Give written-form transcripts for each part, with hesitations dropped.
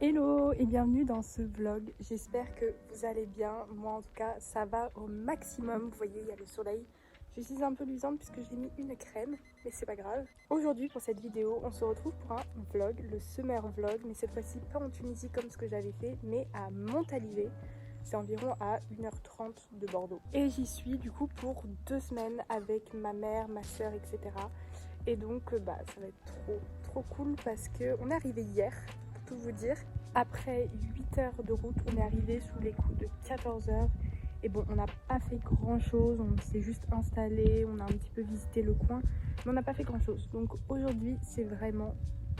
Hello et bienvenue dans ce vlog, j'espère que vous allez bien, moi en tout cas ça va au maximum, vous voyez il y a le soleil, je suis un peu luisante puisque j'ai mis une crème, mais c'est pas grave. Aujourd'hui pour cette vidéo on se retrouve pour un vlog, le summer vlog, mais cette fois-ci pas en Tunisie comme ce que j'avais fait, mais à Montalivet, c'est environ à 1h30 de Bordeaux. Et j'y suis du coup pour 2 semaines avec ma mère, ma soeur, etc. Et donc ça va être trop cool parce qu'on est arrivé hier, pour tout vous dire. Après 8 heures de route, on est arrivé sous les coups de 14 heures. Et bon, on n'a pas fait grand chose, on s'est juste installé, on a un petit peu visité le coin, mais on n'a pas fait grand chose. Donc aujourd'hui, c'est vraiment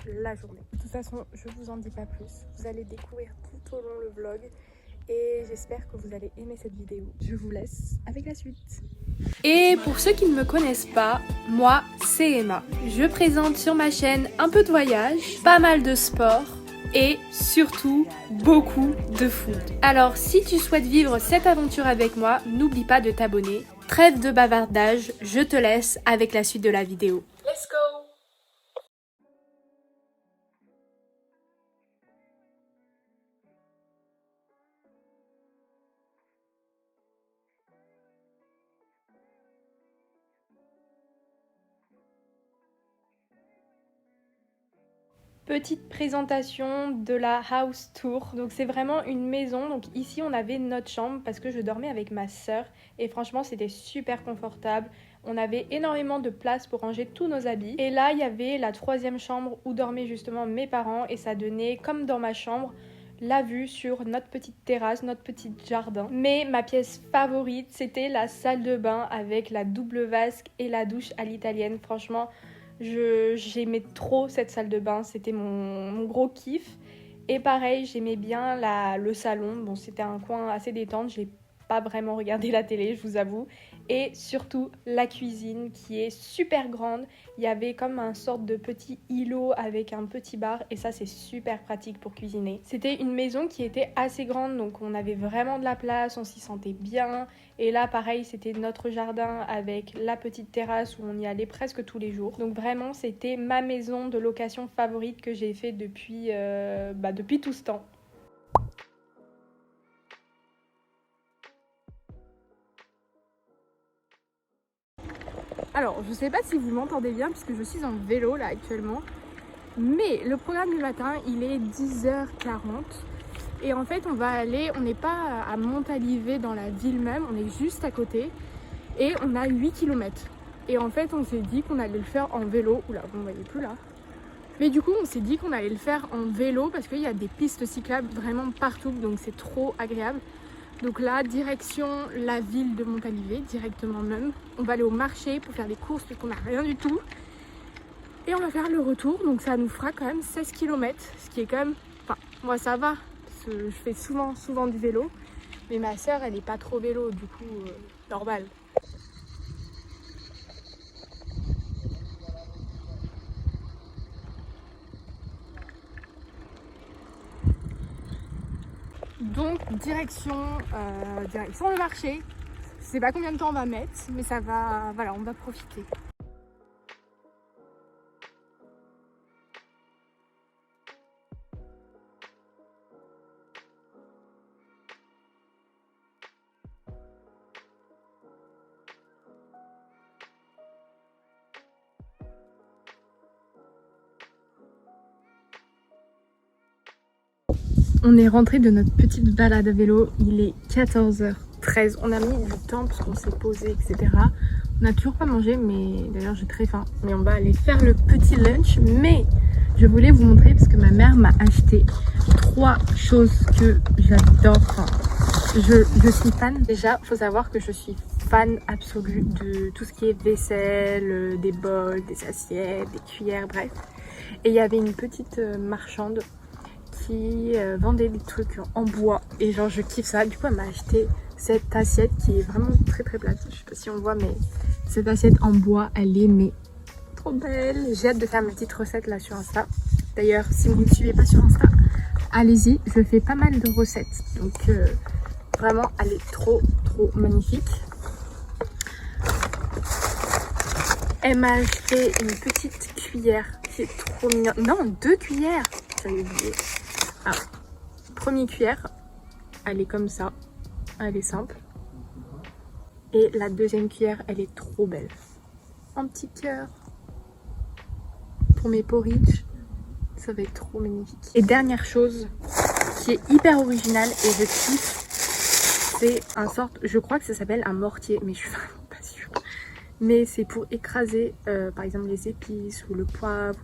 la journée. De toute façon, je vous en dis pas plus. Vous allez découvrir tout au long le vlog et j'espère que vous allez aimer cette vidéo. Je vous laisse avec la suite. Et pour ceux qui ne me connaissent pas, moi c'est Emma. Je présente sur ma chaîne un peu de voyage, pas mal de sport et surtout beaucoup de food. Alors si tu souhaites vivre cette aventure avec moi, n'oublie pas de t'abonner. Trêve de bavardage, je te laisse avec la suite de la vidéo. Let's go! Petite présentation de la house tour. Donc c'est vraiment une maison. Donc ici on avait notre chambre parce que je dormais avec ma soeur et franchement c'était super confortable. On avait énormément de place pour ranger tous nos habits. Et là il y avait la 3e chambre où dormaient justement mes parents et ça donnait comme dans ma chambre la vue sur notre petite terrasse, notre petit jardin. Mais ma pièce favorite c'était la salle de bain avec la double vasque et la douche à l'italienne. Franchement j'aimais trop cette salle de bain, c'était mon gros kiff. Et pareil, j'aimais bien le salon. Bon, c'était un coin assez détente, j'ai pas vraiment regardé la télé, je vous avoue. Et surtout la cuisine qui est super grande. Il y avait comme un sorte de petit îlot avec un petit bar et ça c'est super pratique pour cuisiner. C'était une maison qui était assez grande donc on avait vraiment de la place, on s'y sentait bien. Et là pareil c'était notre jardin avec la petite terrasse où on y allait presque tous les jours. Donc vraiment c'était ma maison de location favorite que j'ai fait depuis tout ce temps. Alors, je sais pas si vous m'entendez bien puisque je suis en vélo là actuellement. Mais le programme du matin, il est 10h40. Et en fait, on n'est pas à Montalivet dans la ville même, on est juste à côté. Et on a 8 km. Et en fait, on s'est dit qu'on allait le faire en vélo. Oula, vous ne voyez plus là. Mais du coup, on s'est dit qu'on allait le faire en vélo parce qu'il y a des pistes cyclables vraiment partout. Donc c'est trop agréable. Donc là, direction la ville de Montalivet, directement même. On va aller au marché pour faire des courses parce qu'on n'a rien du tout. Et on va faire le retour, donc ça nous fera quand même 16 km. Ce qui est quand même... Enfin, moi ça va, parce que je fais souvent du vélo. Mais ma soeur, elle n'est pas trop vélo, du coup, normal. Donc direction le marché. Je sais pas combien de temps on va mettre, mais ça va, voilà, on va profiter. On est rentré de notre petite balade à vélo, il est 14h13. On a mis du temps parce qu'on s'est posé, etc. On n'a toujours pas mangé, mais d'ailleurs j'ai très faim. Mais on va aller faire le petit lunch. Mais je voulais vous montrer parce que ma mère m'a acheté 3 choses que j'adore. Enfin, je suis fan. Déjà, il faut savoir que je suis fan absolue de tout ce qui est vaisselle, des bols, des assiettes, des cuillères, bref. Et il y avait une petite marchande qui vendait des trucs en bois et genre je kiffe ça. Du coup elle m'a acheté cette assiette qui est vraiment très plate. Je sais pas si on voit, mais cette assiette en bois elle est mais trop belle. J'ai hâte de faire ma petite recette là sur Insta. D'ailleurs si vous ne me suivez pas sur Insta, allez-y, je fais pas mal de recettes. Donc vraiment elle est trop magnifique. Elle m'a acheté une petite cuillère qui est trop mignonne. Non, 2 cuillères, j'avais oublié. Ah, première cuillère, elle est comme ça, elle est simple. Et la deuxième cuillère, elle est trop belle. Un petit cœur pour mes porridge, ça va être trop magnifique. Et dernière chose qui est hyper originale et je kiffe, c'est un sorte, je crois que ça s'appelle un mortier, mais je suis vraiment pas sûre. Mais c'est pour écraser par exemple les épices ou le poivre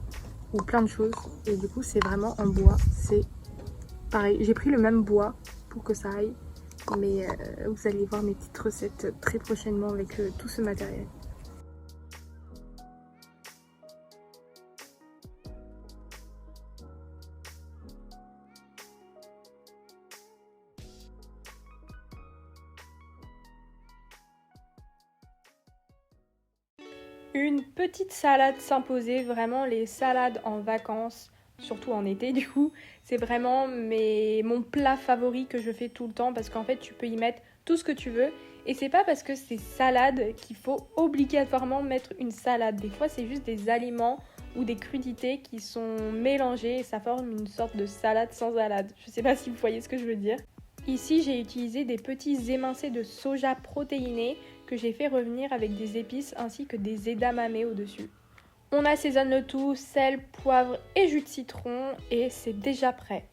ou plein de choses. Et du coup c'est vraiment en bois, c'est pareil. J'ai pris le même bois pour que ça aille. Mais vous allez voir mes petites recettes très prochainement avec tout ce matériel. Une petite salade s'imposait, vraiment les salades en vacances, surtout en été du coup, c'est vraiment mon plat favori que je fais tout le temps parce qu'en fait tu peux y mettre tout ce que tu veux et c'est pas parce que c'est salade qu'il faut obligatoirement mettre une salade. Des fois c'est juste des aliments ou des crudités qui sont mélangés et ça forme une sorte de salade sans salade. Je sais pas si vous voyez ce que je veux dire. Ici, j'ai utilisé des petits émincés de soja protéiné que j'ai fait revenir avec des épices ainsi que des edamame au-dessus. On assaisonne le tout, sel, poivre et jus de citron et c'est déjà prêt.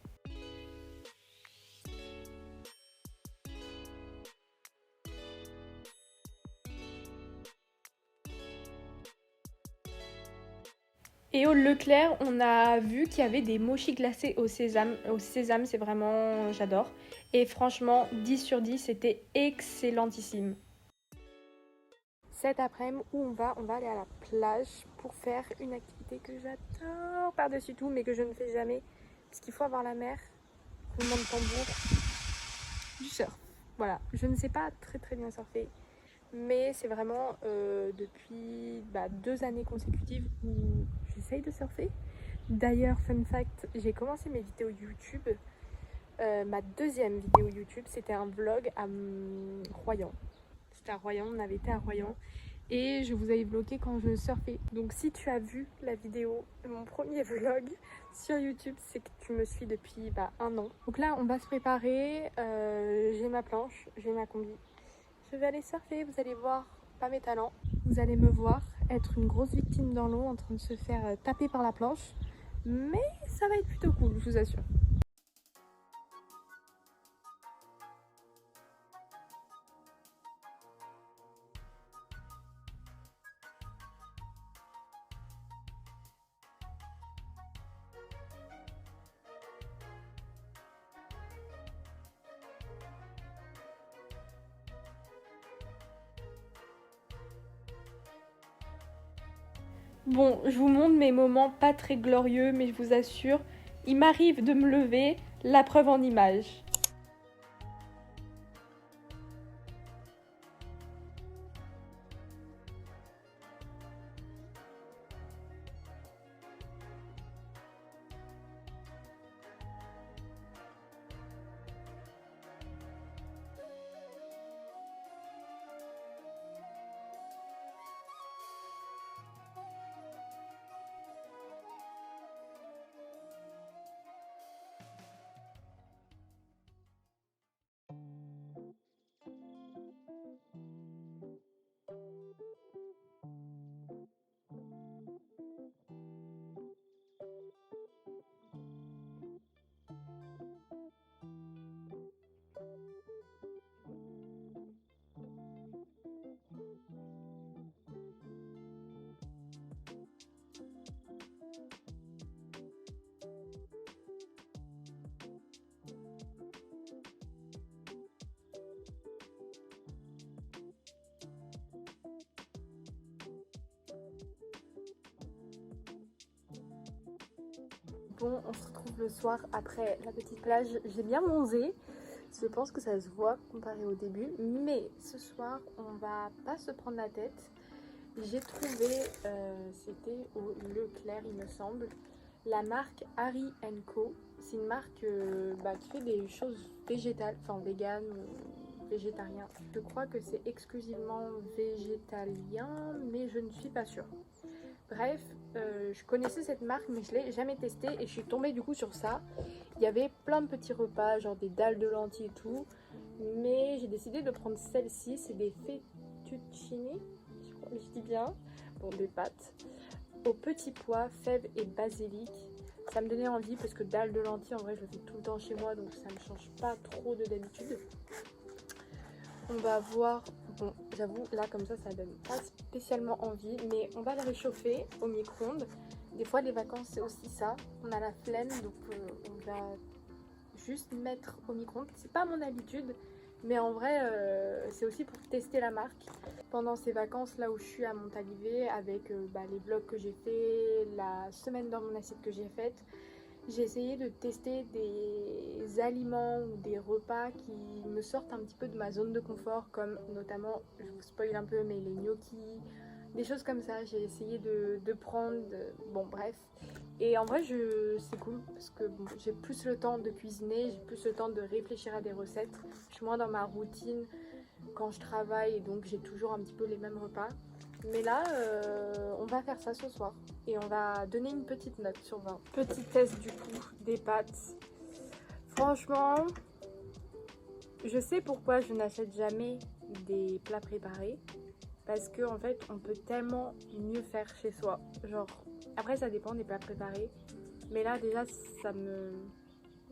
Et au Leclerc, on a vu qu'il y avait des mochis glacés au sésame. Au sésame, c'est vraiment... j'adore. Et franchement, 10 sur 10, c'était excellentissime. Cet après-midi où on va aller à la plage pour faire une activité que j'adore par-dessus tout mais que je ne fais jamais parce qu'il faut avoir la mer, roulement de tambour, du surf. Voilà, je ne sais pas très bien surfer mais c'est vraiment depuis 2 années consécutives où j'essaye de surfer. D'ailleurs, fun fact, j'ai commencé mes vidéos YouTube. Ma deuxième vidéo YouTube, c'était un vlog à Royan. C'était à Royan, on avait été à Royan. Et je vous avais vlogué quand je surfais. Donc si tu as vu la vidéo de mon premier vlog sur YouTube, c'est que tu me suis depuis 1 an. Donc là, on va se préparer. J'ai ma planche, j'ai ma combi. Je vais aller surfer, vous allez voir pas mes talents. Vous allez me voir être une grosse victime dans l'eau en train de se faire taper par la planche. Mais ça va être plutôt cool, je vous assure. Bon, je vous montre mes moments pas très glorieux, mais je vous assure, il m'arrive de me lever, la preuve en image. Bon, on se retrouve le soir après la petite plage. J'ai bien bronzé. Je pense que ça se voit comparé au début. Mais ce soir, on va pas se prendre la tête. J'ai trouvé, c'était au Leclerc il me semble, la marque Harry & Co. C'est une marque qui fait des choses végétales, enfin véganes ou végétariens. Je crois que c'est exclusivement végétalien, mais je ne suis pas sûre. Bref, Je connaissais cette marque mais je l'ai jamais testée et je suis tombée du coup sur ça. Il y avait plein de petits repas, genre des dalles de lentilles et tout. Mais j'ai décidé de prendre celle-ci, c'est des fettuccini, je crois que je dis bien. Bon, des pâtes aux petits pois, fèves et basilic. Ça me donnait envie parce que dalle de lentilles, en vrai, je le fais tout le temps chez moi, donc ça ne change pas trop de d'habitude. On va voir, bon, j'avoue, là, comme ça donne pas spécialement envie, mais on va les réchauffer au micro-ondes. Des fois, les vacances, c'est aussi ça. On a la flemme, donc on va juste mettre au micro-ondes. C'est pas mon habitude, mais en vrai, c'est aussi pour tester la marque. Pendant ces vacances, là où je suis à Montalivet, avec les vlogs que j'ai fait, la semaine dans mon assiette que j'ai faite, j'ai essayé de tester des aliments ou des repas qui me sortent un petit peu de ma zone de confort, comme notamment, je vous spoil un peu, mais les gnocchis, des choses comme ça. J'ai essayé de prendre, bon bref. Et en vrai, c'est cool parce que bon, j'ai plus le temps de cuisiner, j'ai plus le temps de réfléchir à des recettes. Je suis moins dans ma routine quand je travaille et donc j'ai toujours un petit peu les mêmes repas. Mais là, on va faire ça ce soir et on va donner une petite note sur 20. Petit test du coup des pâtes. Franchement, je sais pourquoi je n'achète jamais des plats préparés. Parce que en fait, on peut tellement mieux faire chez soi. Genre, après ça dépend des plats préparés. Mais là déjà, ça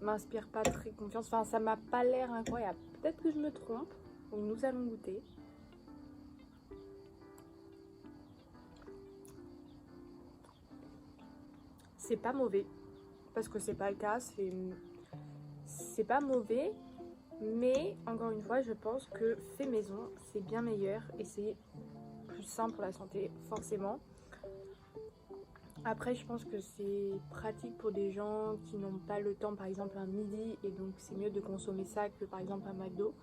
m'inspire pas très confiance. Enfin, ça m'a pas l'air incroyable. Peut-être que je me trompe. Donc nous allons goûter. C'est pas mauvais, parce que c'est pas le cas, c'est pas mauvais, mais encore une fois, je pense que fait maison, c'est bien meilleur et c'est plus sain pour la santé, forcément. Après, je pense que c'est pratique pour des gens qui n'ont pas le temps, par exemple un midi, et donc c'est mieux de consommer ça que par exemple un McDo.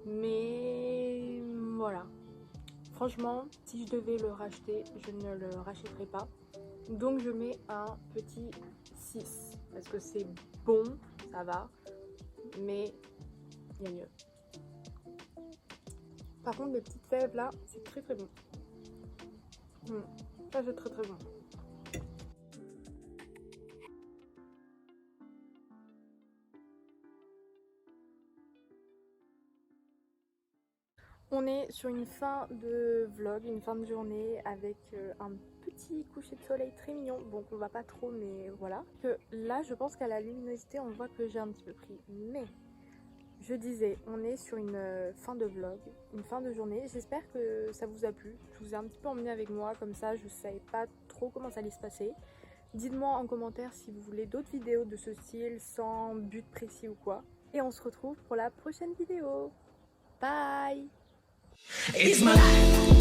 Mais voilà. Franchement, si je devais le racheter, je ne le rachèterais pas. Donc je mets un petit 6 parce que c'est bon, ça va, mais il y a mieux. Par contre, les petites fèves là, c'est très très bon. Ça c'est très très bon. On est sur une fin de vlog, une fin de journée avec un petit coucher de soleil très mignon. Bon, on va pas trop, mais voilà. Que là, je pense qu'à la luminosité, on voit que j'ai un petit peu pris. Mais je disais, on est sur une fin de vlog, une fin de journée. J'espère que ça vous a plu. Je vous ai un petit peu emmené avec moi, comme ça, je savais pas trop comment ça allait se passer. Dites-moi en commentaire si vous voulez d'autres vidéos de ce style, sans but précis ou quoi. Et on se retrouve pour la prochaine vidéo. Bye! It's my life.